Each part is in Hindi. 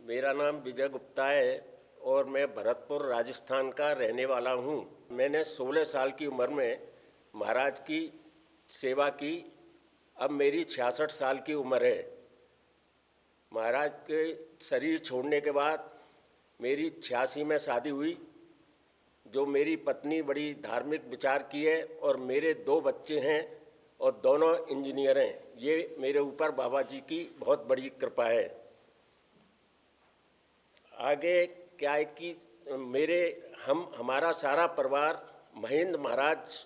मेरा नाम विजय गुप्ता है और मैं भरतपुर राजस्थान का रहने वाला हूँ। मैंने 16 साल की उम्र में महाराज की सेवा की। अब मेरी 66 साल की उम्र है। महाराज के शरीर छोड़ने के बाद मेरी 86 में शादी हुई। जो मेरी पत्नी बड़ी धार्मिक विचार की है और मेरे 2 बच्चे हैं और दोनों इंजीनियर हैं। ये मेरे ऊपर बाबा जी की बहुत बड़ी कृपा है। आगे क्या है कि हमारा सारा परिवार महेंद्र महाराज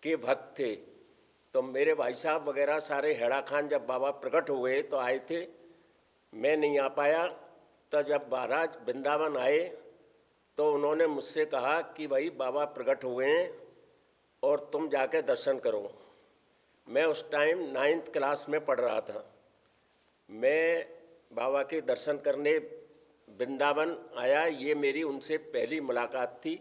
के भक्त थे। तो मेरे भाई साहब वगैरह सारे हेड़ा खान जब बाबा प्रकट हुए तो आए थे। मैं नहीं आ पाया। तो जब महाराज वृंदावन आए तो उन्होंने मुझसे कहा कि भाई बाबा प्रकट हुए हैं और तुम जाके दर्शन करो। मैं उस टाइम 9th क्लास में पढ़ रहा था। मैं बाबा के दर्शन करने वृंदावन आया। ये मेरी उनसे पहली मुलाकात थी।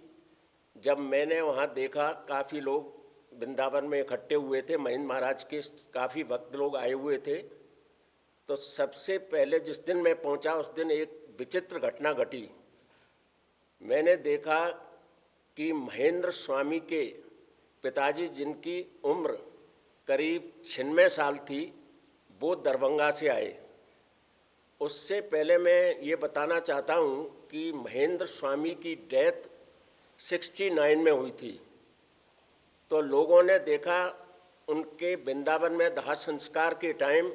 जब मैंने वहाँ देखा काफ़ी लोग वृंदावन में इकट्ठे हुए थे, महेंद्र महाराज के काफ़ी भक्त लोग आए हुए थे। तो सबसे पहले जिस दिन मैं पहुँचा उस दिन एक विचित्र घटना घटी। मैंने देखा कि महेंद्र स्वामी के पिताजी, जिनकी उम्र करीब 96 साल थी, वो दरभंगा से आए। उससे पहले मैं ये बताना चाहता हूँ कि महेंद्र स्वामी की डेथ 69 में हुई थी। तो लोगों ने देखा उनके वृंदावन में दाह संस्कार के टाइम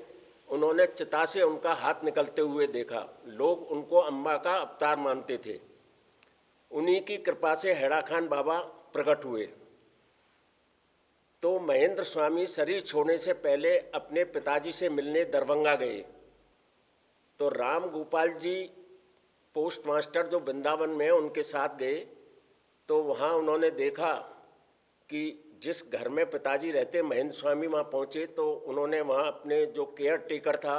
उन्होंने चिता से उनका हाथ निकलते हुए देखा। लोग उनको अम्बा का अवतार मानते थे। उन्हीं की कृपा से हेड़ा खान बाबा प्रकट हुए। तो महेंद्र स्वामी शरीर छोड़ने से पहले अपने पिताजी से मिलने दरभंगा गए। तो राम गोपाल जी पोस्ट मास्टर जो वृंदावन में उनके साथ गए। तो वहाँ उन्होंने देखा कि जिस घर में पिताजी रहते, महेंद्र स्वामी वहाँ पहुँचे तो उन्होंने वहाँ अपने जो केयर टेकर था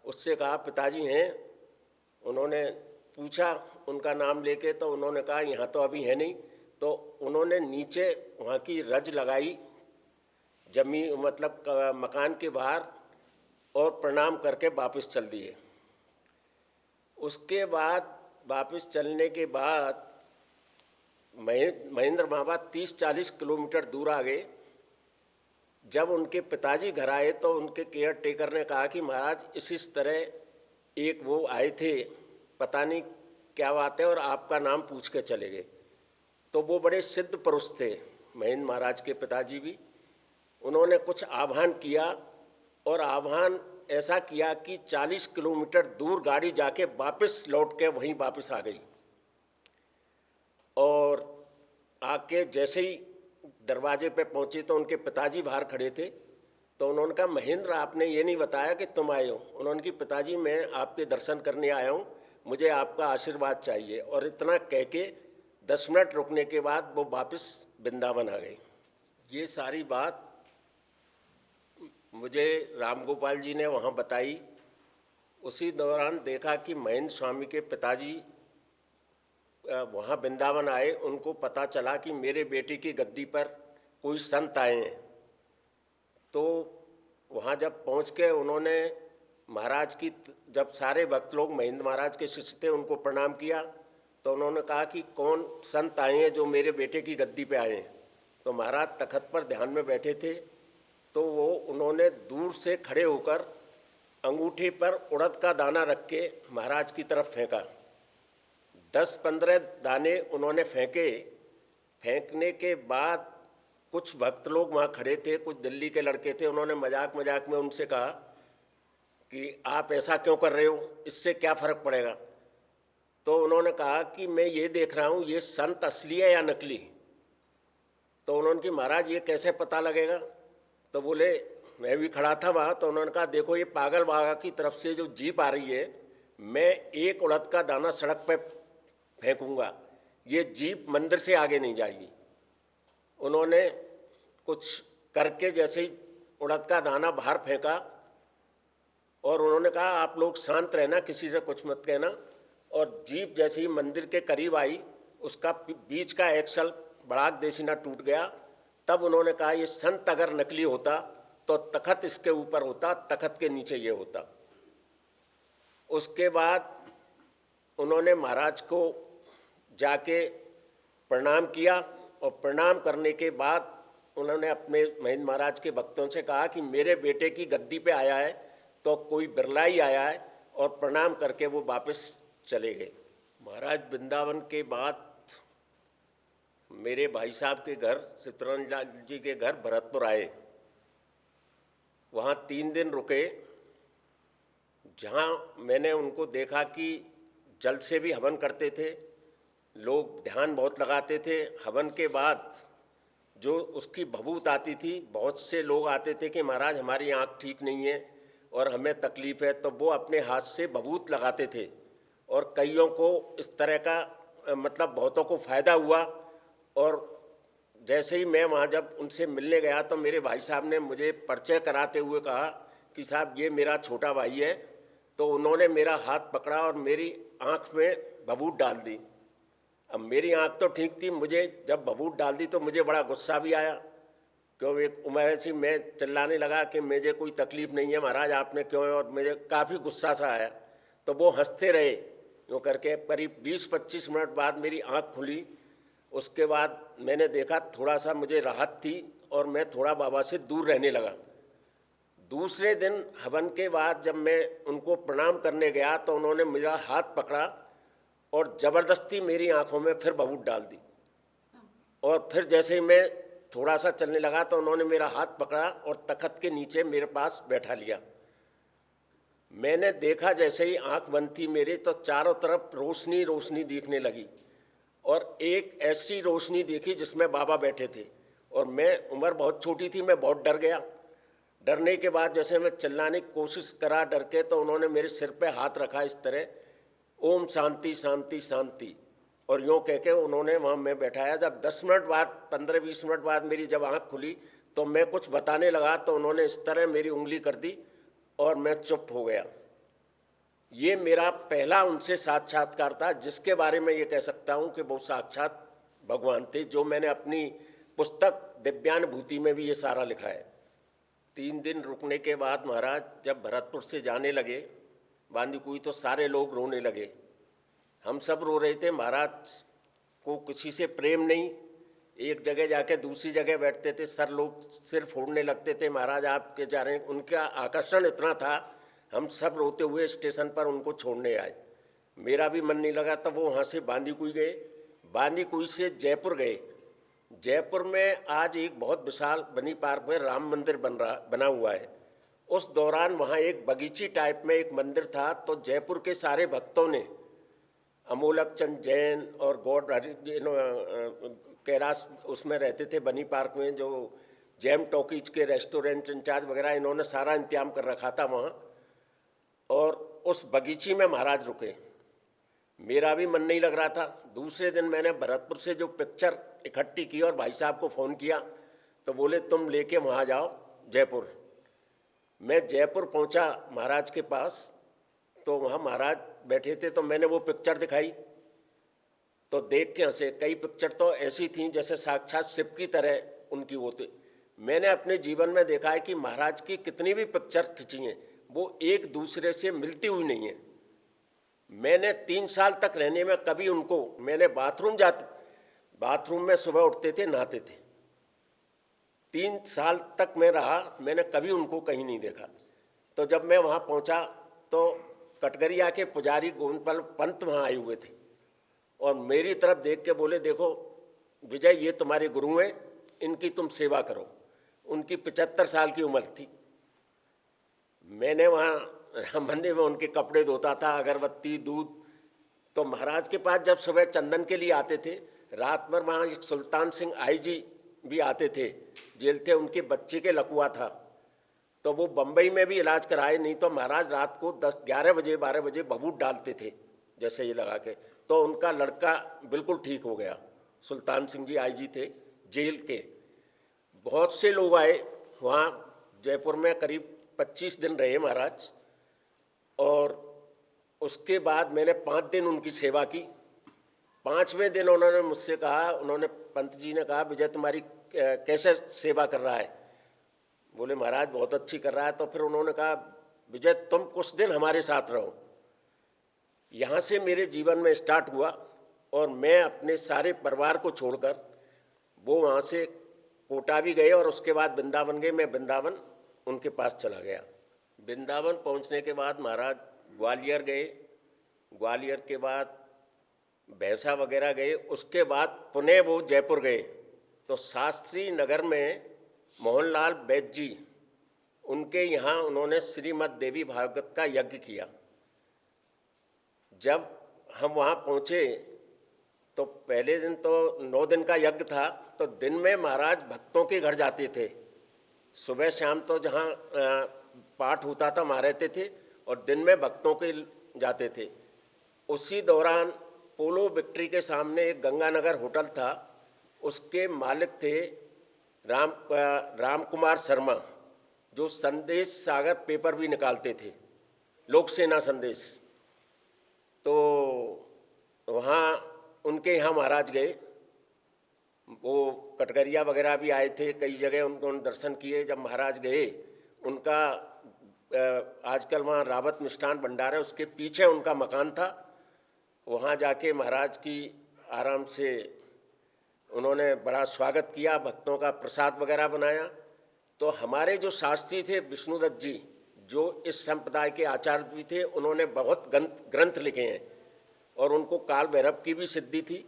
उससे कहा पिताजी हैं। उन्होंने पूछा उनका नाम लेके, तो उन्होंने कहा यहाँ तो अभी है नहीं। तो उन्होंने नीचे वहाँ की रज लगाई जमीन, मतलब मकान के बाहर, और प्रणाम करके वापस चल दिए। उसके बाद वापस चलने के बाद महेंद्र बाबा 30-40 किलोमीटर दूर आ गए। जब उनके पिताजी घर आए तो उनके केयर टेकर ने कहा कि महाराज इस तरह एक वो आए थे, पता नहीं क्या बात है, और आपका नाम पूछ के चले गए। तो वो बड़े सिद्ध पुरुष थे महेंद्र महाराज के पिताजी भी। उन्होंने कुछ आह्वान किया और आह्वान ऐसा किया कि 40 किलोमीटर दूर गाड़ी जाके वापस लौट के वहीं वापस आ गई। और आके जैसे ही दरवाजे पे पहुंचे तो उनके पिताजी बाहर खड़े थे। तो उन्होंने कहा महेंद्र, आपने ये नहीं बताया कि तुम आए हो। उन्होंने कहा पिताजी मैं आपके दर्शन करने आया हूँ, मुझे आपका आशीर्वाद चाहिए। और इतना कह के 10 मिनट रुकने के बाद वो वापस वृंदावन आ गए। ये सारी बात मुझे राम गोपाल जी ने वहाँ बताई। उसी दौरान देखा कि महेंद्र स्वामी के पिताजी वहाँ वृंदावन आए। उनको पता चला कि मेरे बेटे की गद्दी पर कोई संत आए हैं। तो वहाँ जब पहुँच के उन्होंने महाराज की, जब सारे भक्त लोग महेंद्र महाराज के शिष्य थे, उनको प्रणाम किया। तो उन्होंने कहा कि कौन संत आए हैं जो मेरे बेटे की गद्दी पे आए हैं। तो महाराज तखत पर ध्यान में बैठे थे। तो उन्होंने दूर से खड़े होकर अंगूठे पर उड़द का दाना रख के महाराज की तरफ फेंका। 10-15 दाने उन्होंने फेंके। फेंकने के बाद कुछ भक्त लोग वहाँ खड़े थे, कुछ दिल्ली के लड़के थे। उन्होंने मजाक मजाक में उनसे कहा कि आप ऐसा क्यों कर रहे हो, इससे क्या फ़र्क पड़ेगा। तो उन्होंने कहा कि मैं ये देख रहा हूँ ये संत असली है या नकली। तो उन्होंने कहा महाराज ये कैसे पता लगेगा। तो बोले, मैं भी खड़ा था वहाँ। तो उन्होंने कहा देखो ये पागल बाबा की तरफ से जो जीप आ रही है, मैं एक उड़द का दाना सड़क पे फेंकूंगा, ये जीप मंदिर से आगे नहीं जाएगी। उन्होंने कुछ करके जैसे ही उड़द का दाना बाहर फेंका और उन्होंने कहा आप लोग शांत रहना, किसी से कुछ मत कहना। और जीप जैसे ही मंदिर के करीब आई, उसका बीच का एक्सल बड़ाक देसीना टूट गया। तब उन्होंने कहा ये संत अगर नकली होता तो तखत इसके ऊपर होता, तखत के नीचे ये होता। उसके बाद उन्होंने महाराज को जाके प्रणाम किया और प्रणाम करने के बाद उन्होंने अपने महेंद्र महाराज के भक्तों से कहा कि मेरे बेटे की गद्दी पे आया है तो कोई बिरला ही आया है, और प्रणाम करके वो वापस चले गए। महाराज वृंदावन के बाद मेरे भाई साहब के घर, चित्तरंजन लाल जी के घर भरतपुर आए। वहाँ 3 दिन रुके, जहाँ मैंने उनको देखा कि जल से भी हवन करते थे, लोग ध्यान बहुत लगाते थे। हवन के बाद जो उसकी भभूत आती थी, बहुत से लोग आते थे कि महाराज हमारी आँख ठीक नहीं है और हमें तकलीफ़ है, तो वो अपने हाथ से भभूत लगाते थे और कईयों को इस तरह का मतलब बहुतों को फ़ायदा हुआ। और जैसे ही मैं वहाँ जब उनसे मिलने गया तो मेरे भाई साहब ने मुझे परिचय कराते हुए कहा कि साहब ये मेरा छोटा भाई है। तो उन्होंने मेरा हाथ पकड़ा और मेरी आँख में भभूत डाल दी। अब मेरी आँख तो ठीक थी, मुझे जब भभूत डाल दी तो मुझे बड़ा गुस्सा भी आया, क्यों एक उम्र ऐसी, मैं चिल्लाने लगा कि मुझे कोई तकलीफ़ नहीं है महाराज, आपने क्यों है, और मुझे काफ़ी गुस्सा सा आया। तो वो हंसते रहे यूँ करके। करीब 20-25 मिनट बाद मेरी आँख खुली। उसके बाद मैंने देखा थोड़ा सा मुझे राहत थी और मैं थोड़ा बाबा से दूर रहने लगा। दूसरे दिन हवन के बाद जब मैं उनको प्रणाम करने गया तो उन्होंने मेरा हाथ पकड़ा और ज़बरदस्ती मेरी आँखों में फिर भभूत डाल दी। और फिर जैसे ही मैं थोड़ा सा चलने लगा तो उन्होंने मेरा हाथ पकड़ा और तख्त के नीचे मेरे पास बैठा लिया। मैंने देखा जैसे ही आँख बंद थी मेरी तो चारों तरफ रोशनी रोशनी दिखने लगी, और एक ऐसी रोशनी देखी जिसमें बाबा बैठे थे। और मैं, उम्र बहुत छोटी थी, मैं बहुत डर गया। डरने के बाद जैसे मैं चिल्लाने की कोशिश करा डर के, तो उन्होंने मेरे सिर पे हाथ रखा इस तरह, ओम शांति शांति शांति, और यूँ कह के उन्होंने वहाँ मैं बैठाया। जब 10 मिनट बाद, 15-20 मिनट बाद मेरी जब आँख खुली तो मैं कुछ बताने लगा तो उन्होंने इस तरह मेरी उंगली कर दी और मैं चुप हो गया। ये मेरा पहला उनसे साक्षात्कार था, जिसके बारे में ये कह सकता हूँ कि वो साक्षात भगवान थे, जो मैंने अपनी पुस्तक दिव्यानुभूति में भी ये सारा लिखा है। 3 दिन रुकने के बाद महाराज जब भरतपुर से जाने लगे बांदीकुई, तो सारे लोग रोने लगे। हम सब रो रहे थे। महाराज को किसी से प्रेम नहीं, एक जगह जाके दूसरी जगह बैठते थे, सर लोग सिर फोड़ने लगते थे, महाराज आपके जा रहे हैं। उनका आकर्षण इतना था, हम सब रोते हुए स्टेशन पर उनको छोड़ने आए। मेरा भी मन नहीं लगा, तब वो वहाँ से बांदीकुई गए। बांदीकुई से जयपुर गए। जयपुर में आज एक बहुत विशाल बनी पार्क में राम मंदिर बना हुआ है। उस दौरान वहाँ एक बगीची टाइप में एक मंदिर था, तो जयपुर के सारे भक्तों ने, अमोलक चंद जैन और गौड कैलाश उसमें रहते थे बनी पार्क में, जो जैम टॉकीज के रेस्टोरेंट इंचार्ज वगैरह, इन्होंने सारा इंतजाम कर रखा था वहाँ। और उस बगीची में महाराज रुके। मेरा भी मन नहीं लग रहा था। दूसरे दिन मैंने भरतपुर से जो पिक्चर इकट्ठी की और भाई साहब को फ़ोन किया तो बोले तुम लेके वहाँ जाओ जयपुर। मैं जयपुर पहुँचा महाराज के पास, तो वहाँ महाराज बैठे थे, तो मैंने वो पिक्चर दिखाई तो देख के हंसे। कई पिक्चर तो ऐसी थी जैसे साक्षात शिव की तरह उनकी वो थे। मैंने अपने जीवन में देखा है कि महाराज की कितनी भी पिक्चर खिंची हैं, वो एक दूसरे से मिलती हुई नहीं है। मैंने 3 साल तक रहने में कभी उनको, मैंने बाथरूम में सुबह उठते थे, नहाते थे। 3 साल तक मैं रहा, मैंने कभी उनको कहीं नहीं देखा। तो जब मैं वहाँ पहुँचा तो कटगरिया के पुजारी गोविंदपाल पंत वहाँ आए हुए थे और मेरी तरफ देख के बोले देखो विजय, ये तुम्हारे गुरु हैं, इनकी तुम सेवा करो। उनकी 75 साल की उम्र थी। मैंने वहाँ मंदिर में उनके कपड़े धोता था, अगरबत्ती, दूध। तो महाराज के पास जब सुबह चंदन के लिए आते थे, रात भर वहाँ एक सुल्तान सिंह आईजी भी आते थे, जेल थे, उनके बच्चे के लकवा था, तो वो बम्बई में भी इलाज कराए। नहीं तो महाराज रात को 10-11 बजे 12 बजे भभूत डालते थे जैसे ये लगा के, तो उनका लड़का बिल्कुल ठीक हो गया। सुल्तान सिंह जी आईजी थे जेल के। बहुत से लोग आए वहाँ जयपुर में, करीब 25 दिन रहे महाराज। और उसके बाद मैंने 5 दिन उनकी सेवा की। 5वें दिन उन्होंने मुझसे कहा, उन्होंने पंत जी ने कहा विजय तुम्हारी कैसे सेवा कर रहा है? बोले महाराज बहुत अच्छी कर रहा है। तो फिर उन्होंने कहा विजय तुम कुछ दिन हमारे साथ रहो। यहाँ से मेरे जीवन में स्टार्ट हुआ और मैं अपने सारे परिवार को छोड़कर वो वहाँ से कोटा भी गए और उसके बाद वृंदावन गए। मैं वृंदावन उनके पास चला गया। वृंदावन पहुँचने के बाद महाराज ग्वालियर गए, ग्वालियर के बाद भैंसा वगैरह गए, उसके बाद पुणे वो जयपुर गए। तो शास्त्री नगर में मोहनलाल वैद्य जी, उनके यहाँ उन्होंने श्रीमद् देवी भागवत का यज्ञ किया। जब हम वहाँ पहुँचे तो पहले दिन तो 9 दिन का यज्ञ था, तो दिन में महाराज भक्तों के घर जाते थे। सुबह शाम तो जहाँ पाठ होता था वहाँ रहते थे और दिन में भक्तों के जाते थे। उसी दौरान पोलो विक्ट्री के सामने एक गंगानगर होटल था, उसके मालिक थे राम कुमार शर्मा, जो संदेश सागर पेपर भी निकालते थे, लोक सेना संदेश। तो वहाँ उनके यहाँ महाराज गए। वो कटघरिया वगैरह भी आए थे, कई जगह उनको दर्शन किए। जब महाराज गए, उनका आजकल वहाँ रावत मिष्ठान भंडार है, उसके पीछे उनका मकान था। वहाँ जाके महाराज की आराम से उन्होंने बड़ा स्वागत किया, भक्तों का प्रसाद वगैरह बनाया। तो हमारे जो शास्त्री थे विष्णुदत्त जी, जो इस संप्रदाय के आचार्य भी थे, उन्होंने बहुत ग्रंथ लिखे हैं और उनको काल भैरव की भी सिद्धि थी।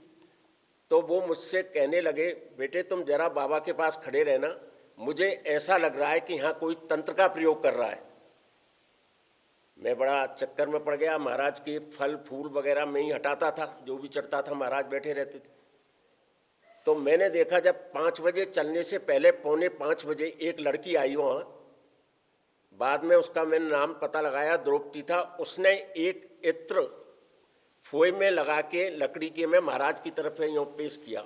तो वो मुझसे कहने लगे, बेटे तुम जरा बाबा के पास खड़े रहना, मुझे ऐसा लग रहा है कि यहाँ कोई तंत्र का प्रयोग कर रहा है। मैं बड़ा चक्कर में पड़ गया। महाराज के फल फूल वगैरह मैं ही हटाता था, जो भी चढ़ता था महाराज बैठे रहते थे। तो मैंने देखा जब 5 बजे चलने से पहले 4:45 बजे एक लड़की आई वहाँ, बाद में उसका मैंने नाम पता लगाया, द्रौपदी था। उसने एक इत्र फोए में लगा के लकड़ी के में महाराज की तरफ यूँ पेश किया।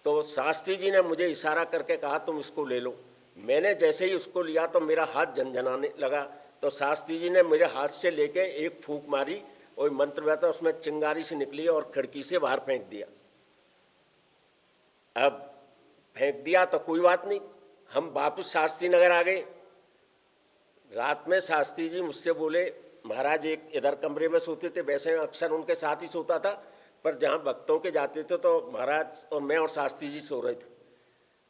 तो शास्त्री जी ने मुझे इशारा करके कहा तुम इसको ले लो। मैंने जैसे ही उसको लिया तो मेरा हाथ झनझनाने लगा। तो शास्त्री जी ने मेरे हाथ से लेके एक फूंक मारी और मंत्र हुआ था, उसमें चिंगारी से निकली और खिड़की से बाहर फेंक दिया। अब फेंक दिया तो कोई बात नहीं, हम वापस शास्त्री नगर आ गए। रात में शास्त्री जी मुझसे बोले, महाराज एक इधर कमरे में सोते थे, वैसे अक्सर उनके साथ ही सोता था, पर जहाँ भक्तों के जाते थे तो महाराज और मैं और शास्त्री जी सो रहे थे।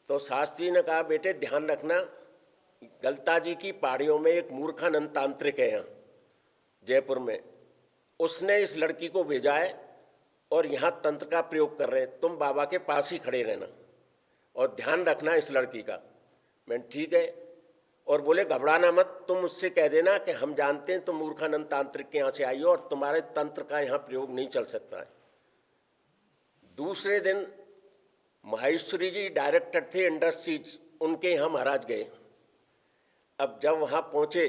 तो शास्त्री ने कहा, बेटे ध्यान रखना, गलता जी की पहाड़ियों में एक मूर्खानंद तांत्रिक है यहाँ जयपुर में, उसने इस लड़की को भेजा है और यहाँ तंत्र का प्रयोग कर रहे हैं, तुम बाबा के पास ही खड़े रहना और ध्यान रखना इस लड़की का। मैं ठीक है। और बोले घबराना मत, तुम उससे कह देना कि हम जानते हैं तुम मूर्खानंद तांत्रिक के यहाँ से आई हो और तुम्हारे तंत्र का यहाँ प्रयोग नहीं चल सकता है। दूसरे दिन माहेश्वरी जी डायरेक्टर थे इंडस्ट्रीज, उनके यहाँ महाराज गए। अब जब वहाँ पहुँचे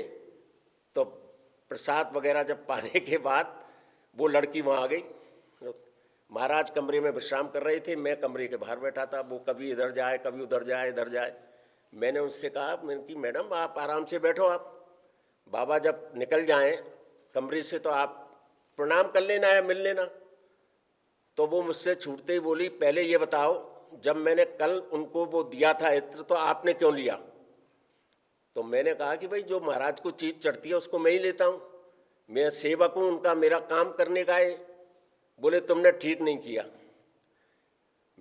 तो प्रसाद वगैरह जब पाने के बाद वो लड़की वहाँ आ गई। महाराज कमरे में विश्राम कर रहे थे, मैं कमरे के बाहर बैठा था। वो कभी इधर जाए, कभी उधर जाए, इधर जाए। मैंने उससे कहा, मैंने कि मैडम आप आराम से बैठो, आप बाबा जब निकल जाएं कमरे से तो आप प्रणाम कर लेना या मिल लेना। तो वो मुझसे छूटते ही बोली, पहले ये बताओ, जब मैंने कल उनको वो दिया था इत्र तो आपने क्यों लिया? तो मैंने कहा कि भाई जो महाराज को चीज़ चढ़ती है उसको मैं ही लेता हूँ, मैं सेवक हूँ उनका, मेरा काम करने का है। बोले तुमने ठीक नहीं किया।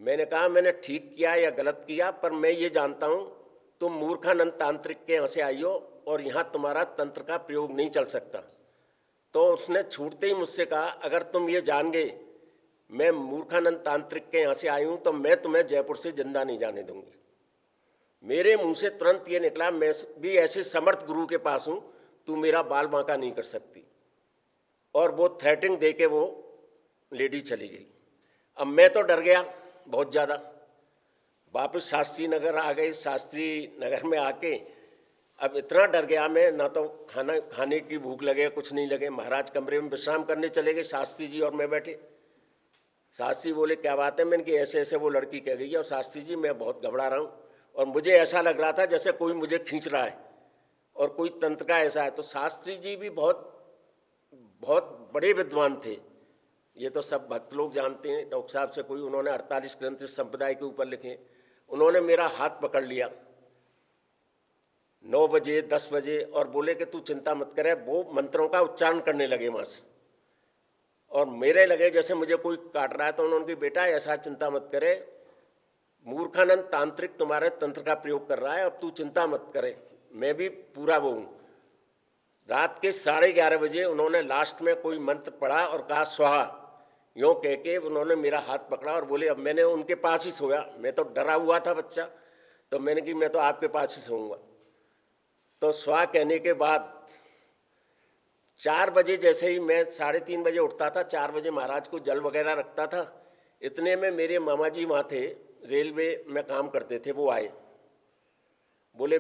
मैंने कहा मैंने ठीक किया या गलत किया, पर मैं ये जानता हूँ तुम मूर्खानंद तांत्रिक के यहाँ से आई हो और यहाँ तुम्हारा तंत्र का प्रयोग नहीं चल सकता। तो उसने छूटते ही मुझसे कहा, अगर तुम ये जान गए मैं मूर्खानंद तांत्रिक के यहाँ से आई हूँ तो मैं तुम्हें जयपुर से जिंदा नहीं जाने दूंगी। मेरे मुंह से तुरंत ये निकला, मैं भी ऐसे समर्थ गुरु के पास हूँ, तू मेरा बाल बांका नहीं कर सकती। और वो थ्रेटिंग दे के वो लेडी चली गई। अब मैं तो डर गया बहुत ज़्यादा। वापस शास्त्री नगर आ गए। शास्त्री नगर में आके अब इतना डर गया मैं, ना तो खाने की भूख लगे, कुछ नहीं लगे। महाराज कमरे में विश्राम करने चले गए, शास्त्री जी और मैं बैठे। शास्त्री बोले क्या बात है? मैंने कि ऐसे ऐसे वो लड़की कह गई है और शास्त्री जी मैं बहुत घबरा रहा हूँ और मुझे ऐसा लग रहा था जैसे कोई मुझे खींच रहा है और कोई तंत्र का ऐसा है। तो शास्त्री जी भी बहुत बहुत बड़े विद्वान थे, ये तो सब भक्त लोग जानते हैं। डॉक्टर साहब से कोई, उन्होंने 48 ग्रंथ इस संप्रदाय के ऊपर लिखे। उन्होंने मेरा हाथ पकड़ लिया 9 बजे 10 बजे और बोले कि तू चिंता मत करे। वो मंत्रों का उच्चारण करने लगे वहाँ से। और मेरे लगे जैसे मुझे कोई काट रहा है, तो उन्होंने कहा बेटा ऐसा चिंता मत करे, मूर्खानंद तांत्रिक तुम्हारे तंत्र का प्रयोग कर रहा है, अब तू चिंता मत करे, मैं भी पूरा वो हूँ। रात के 11:30 बजे उन्होंने लास्ट में कोई मंत्र पढ़ा और कहा स्वाहा, यूँ कह के उन्होंने मेरा हाथ पकड़ा और बोले अब मैंने उनके पास ही सोया। मैं तो डरा हुआ था बच्चा, तो मैंने कि मैं तो आपके पास ही सोऊंगा। तो स्वाहा कहने के बाद 4 बजे जैसे ही, मैं 3:30 बजे उठता था, 4 बजे महाराज को जल वगैरह रखता था। इतने में मेरे मामा जी वहाँ थे, रेलवे में काम करते थे, वो आए, बोले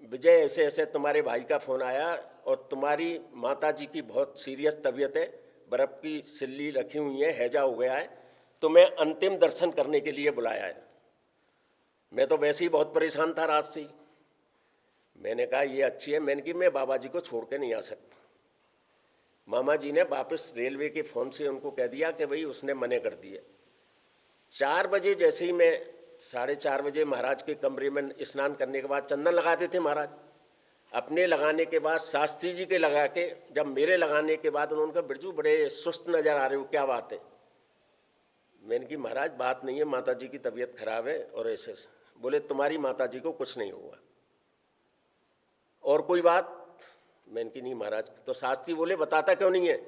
विजय ऐसे ऐसे तुम्हारे भाई का फ़ोन आया और तुम्हारी माता जी की बहुत सीरियस तबीयत है, बर्फ़ की सिल्ली रखी हुई है, हैजा हो गया है, तुम्हें अंतिम दर्शन करने के लिए बुलाया है। मैं तो वैसे ही बहुत परेशान था रात से ही। मैंने कहा ये अच्छी है, मैंने कि मैं बाबा जी को छोड़ के नहीं आ सकता। मामा जी ने वापस रेलवे के फ़ोन से उनको कह दिया कि भाई उसने मने कर दिए। 4 बजे जैसे ही, मैं 4:30 बजे महाराज के कमरे में स्नान करने के बाद चंदन लगाते थे महाराज, अपने लगाने के बाद शास्त्री जी के लगा के, जब मेरे लगाने के बाद उन्होंने कहा बिरजू बड़े सुस्त नज़र आ रहे हो, क्या बात है? मैंने कि महाराज बात नहीं है, माता जी की तबीयत खराब है और ऐसे। बोले तुम्हारी माता जी को कुछ नहीं हुआ, और कोई बात? मैंने कि नहीं महाराज। तो शास्त्री बोले बताता क्यों नहीं है?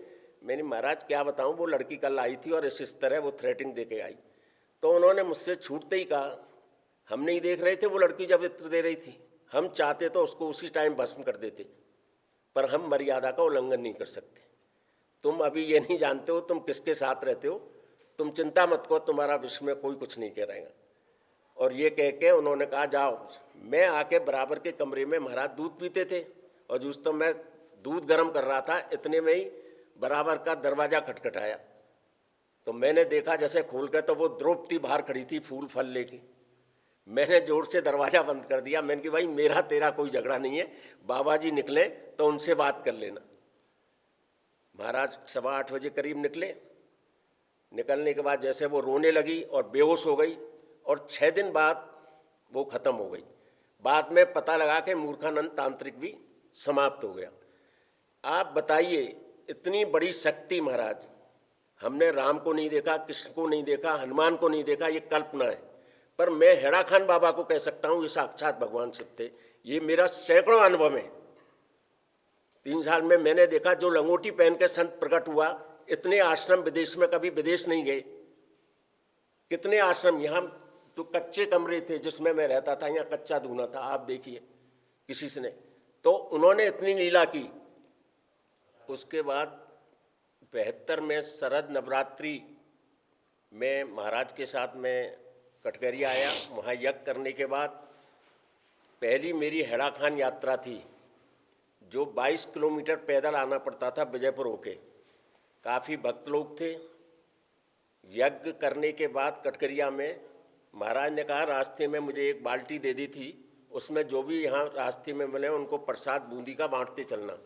मैंने महाराज क्या बताऊं, वो लड़की कल आई थी और इस तरह वो थ्रेटिंग दे के आई। तो उन्होंने मुझसे छूटते ही कहा हम नहीं देख रहे थे वो लड़की जब इत्र दे रही थी, हम चाहते तो उसको उसी टाइम भस्म कर देते, पर हम मर्यादा का उल्लंघन नहीं कर सकते। तुम अभी ये नहीं जानते हो तुम किसके साथ रहते हो, तुम चिंता मत करो, तुम्हारा विश्व में कोई कुछ नहीं कह रहेगा। और ये कह के उन्होंने कहा जाओ। मैं आके बराबर के कमरे में, महाराज दूध पीते थे और जिस तो मैं दूध गर्म कर रहा था, इतने में ही बराबर का दरवाज़ा खटखटाया। तो मैंने देखा जैसे खोल के, तो वो द्रौपदी बाहर खड़ी थी फूल फल लेके। मैंने जोर से दरवाज़ा बंद कर दिया। मैंने कि भाई मेरा तेरा कोई झगड़ा नहीं है, बाबा जी निकले तो उनसे बात कर लेना। महाराज 8:15 बजे करीब निकले। निकलने के बाद जैसे वो रोने लगी और बेहोश हो गई, और 6 दिन बाद वो ख़त्म हो गई। बाद में पता लगा कि मूर्खानंद तांत्रिक भी समाप्त हो गया। आप बताइए, इतनी बड़ी शक्ति महाराज, हमने राम को नहीं देखा, कृष्ण को नहीं देखा, हनुमान को नहीं देखा, ये कल्पना है। पर मैं हेड़ा खान बाबा को कह सकता हूँ ये साक्षात भगवान शिव थे। ये मेरा सैकड़ों अनुभव है। 3 साल में मैंने देखा जो लंगोटी पहन के संत प्रकट हुआ। इतने आश्रम विदेश में कभी विदेश नहीं गए, कितने आश्रम। यहाँ तो कच्चे कमरे थे जिसमें मैं रहता था, यहाँ कच्चा धूना था, आप देखिए किसी से ने। तो उन्होंने इतनी लीला की। उसके बाद 72 में शरद नवरात्रि में महाराज के साथ मैं कटघरी आया। वहाँ यज्ञ करने के बाद पहली मेरी हेड़ा खान यात्रा थी, जो 22 किलोमीटर पैदल आना पड़ता था विजयपुर होके। काफ़ी भक्त लोग थे। यज्ञ करने के बाद कटघरिया में महाराज ने कहा रास्ते में मुझे एक बाल्टी दे दी थी, उसमें जो भी यहाँ रास्ते में मिले उनको प्रसाद बूंदी का बांटते चलना।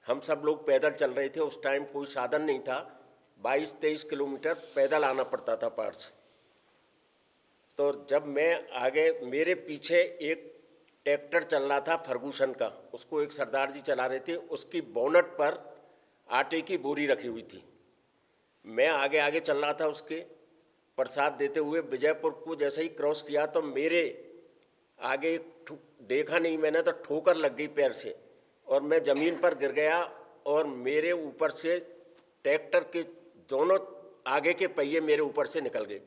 हम सब लोग पैदल चल रहे थे, उस टाइम कोई साधन नहीं था। 22-23 किलोमीटर पैदल आना पड़ता था पहाड़ से। तो जब मैं आगे, मेरे पीछे एक ट्रैक्टर चल रहा था फर्गूसन का, उसको एक सरदार जी चला रहे थे। उसकी बोनट पर आटे की बोरी रखी हुई थी। मैं आगे आगे चल रहा था उसके, प्रसाद देते हुए। विजयपुर को जैसे ही क्रॉस किया तो मेरे आगे देखा नहीं मैंने, तो ठोकर लग गई पैर से और मैं ज़मीन पर गिर गया। और मेरे ऊपर से ट्रैक्टर के दोनों आगे के पहिए मेरे ऊपर से निकल गए।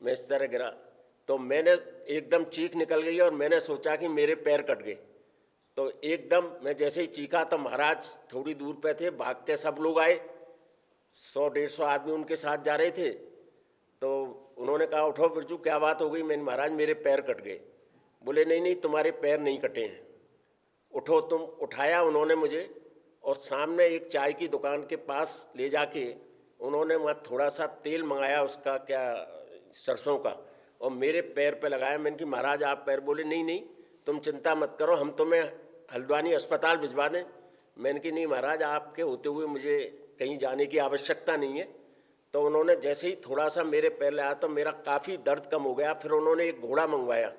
मैं इस तरह गिरा तो मैंने एकदम चीख निकल गई और मैंने सोचा कि मेरे पैर कट गए। तो एकदम मैं जैसे ही चीखा तो महाराज थोड़ी दूर पे थे, भाग के सब लोग आए। 100-150 आदमी उनके साथ जा रहे थे। तो उन्होंने कहा उठो बिरजू, क्या बात हो गई? मैंने महाराज मेरे पैर कट गए। बोले नहीं नहीं, तुम्हारे पैर नहीं कटे हैं, उठो तुम। उठाया उन्होंने मुझे और सामने एक चाय की दुकान के पास ले जाके उन्होंने वहाँ थोड़ा सा तेल मंगाया, उसका क्या सरसों का, और मेरे पैर पे लगाया। मैंने कि महाराज आप पैर? बोले नहीं नहीं तुम चिंता मत करो, हम तुम्हें हल्द्वानी अस्पताल भिजवा दें। मैंने कि नहीं महाराज, आपके होते हुए मुझे कहीं जाने की आवश्यकता नहीं है। तो उन्होंने जैसे ही थोड़ा सा मेरे पैर लगाया तो मेरा काफ़ी दर्द कम हो गया। फिर उन्होंने एक घोड़ा मंगवाया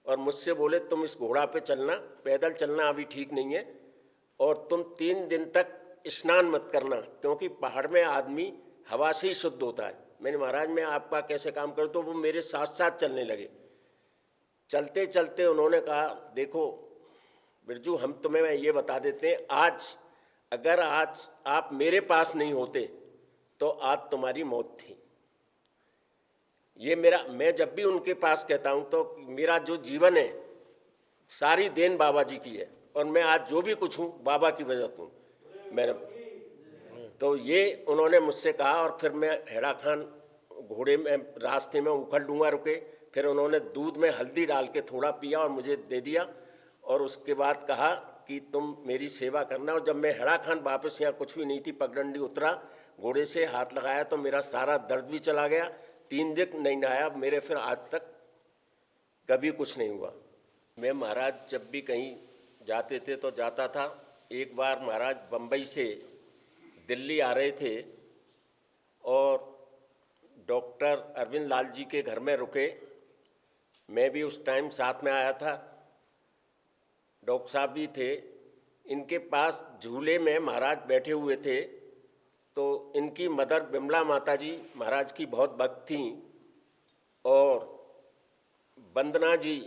और मुझसे बोले तुम इस घोड़ा पे चलना, पैदल चलना अभी ठीक नहीं है, और तुम 3 दिन तक स्नान मत करना, क्योंकि पहाड़ में आदमी हवा से ही शुद्ध होता है। मैंने महाराज मैं आपका कैसे काम करूं, तो वो मेरे साथ साथ चलने लगे। चलते चलते उन्होंने कहा, देखो बिरजू, हम तुम्हें ये बता देते हैं, आज अगर आज आप मेरे पास नहीं होते तो आज तुम्हारी मौत थी। ये मैं जब भी उनके पास कहता हूं तो मेरा जो जीवन है सारी देन बाबा जी की है, और मैं आज जो भी कुछ हूं बाबा की वजह से हूं। मैंने तो ये उन्होंने मुझसे कहा, और फिर मैं हेड़ा खान घोड़े में रास्ते में उखड़ लूँगा रुके। फिर उन्होंने दूध में हल्दी डाल के थोड़ा पिया और मुझे दे दिया, और उसके बाद कहा कि तुम मेरी सेवा करना। और जब मैं हेड़ा खान वापस, यहाँ कुछ भी नहीं थी, पगडंडी उतरा, घोड़े से हाथ लगाया तो मेरा सारा दर्द भी चला गया। 3 दिन नहीं नहाया मेरे, फिर आज तक कभी कुछ नहीं हुआ। मैं महाराज जब भी कहीं जाते थे तो जाता था। एक बार महाराज बम्बई से दिल्ली आ रहे थे और डॉक्टर अरविंद लाल जी के घर में रुके। मैं भी उस टाइम साथ में आया था, डॉक्टर साहब भी थे। इनके पास झूले में महाराज बैठे हुए थे, तो इनकी मदर बिमला माता जी महाराज की बहुत भक्त थीं, और वंदना जी,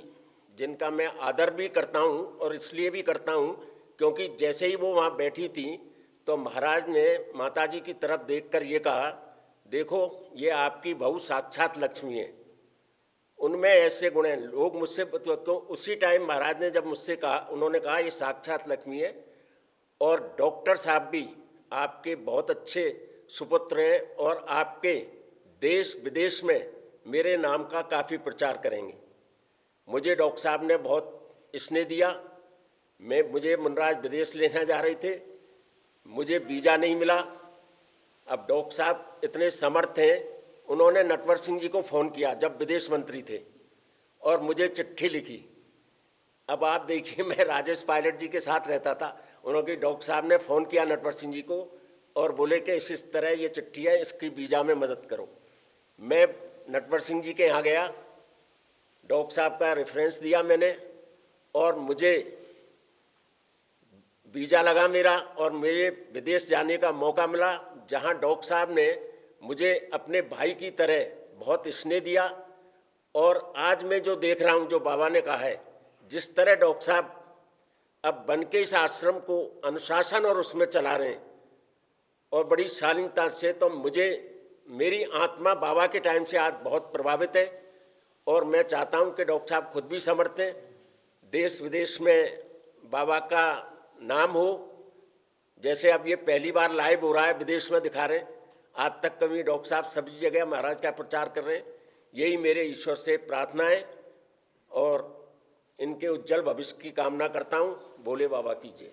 जिनका मैं आदर भी करता हूं, और इसलिए भी करता हूं क्योंकि जैसे ही वो वहाँ बैठी थी तो महाराज ने माता जी की तरफ देखकर ये कहा, देखो ये आपकी बहू साक्षात लक्ष्मी है, उनमें ऐसे गुण हैं। लोग मुझसे क्यों, उसी टाइम महाराज ने जब मुझसे कहा, उन्होंने कहा ये साक्षात लक्ष्मी है, और डॉक्टर साहब भी आपके बहुत अच्छे सुपुत्र हैं, और आपके देश विदेश में मेरे नाम का काफ़ी प्रचार करेंगे। मुझे डॉक्टर साहब ने बहुत स्नेह दिया। मुझे मुनराज विदेश लेना जा रहे थे, मुझे वीज़ा नहीं मिला। अब डॉक्टर साहब इतने समर्थ हैं, उन्होंने नटवर सिंह जी को फ़ोन किया जब विदेश मंत्री थे, और मुझे चिट्ठी लिखी। अब आप देखिए, मैं राजेश पायलट जी के साथ रहता था, उन्होंने डॉक्टर साहब ने फ़ोन किया नटवर सिंह जी को और बोले कि इस तरह ये चिट्ठी है, इसकी वीज़ा में मदद करो। मैं नटवर सिंह जी के यहाँ गया, डॉक्टर साहब का रेफरेंस दिया मैंने, और मुझे वीज़ा लगा मेरा, और मेरे विदेश जाने का मौका मिला, जहाँ डॉक्टर साहब ने मुझे अपने भाई की तरह बहुत स्नेह दिया। और आज मैं जो देख रहा हूँ, जो बाबा ने कहा है, जिस तरह डॉक्टर साहब अब बन के इस आश्रम को अनुशासन और उसमें चला रहे हैं, और बड़ी शालीनता से, तो मुझे मेरी आत्मा बाबा के टाइम से आज बहुत प्रभावित है। और मैं चाहता हूं कि डॉक्टर साहब खुद भी समर्थ हैं, देश विदेश में बाबा का नाम हो। जैसे अब ये पहली बार लाइव हो रहा है, विदेश में दिखा रहे हैं, आज तक कभी डॉक्टर साहब सभी जगह महाराज का प्रचार कर रहे हैं। यही मेरे ईश्वर से प्रार्थना है, और इनके उज्जवल भविष्य की कामना करता हूं। भोले बाबा की जय।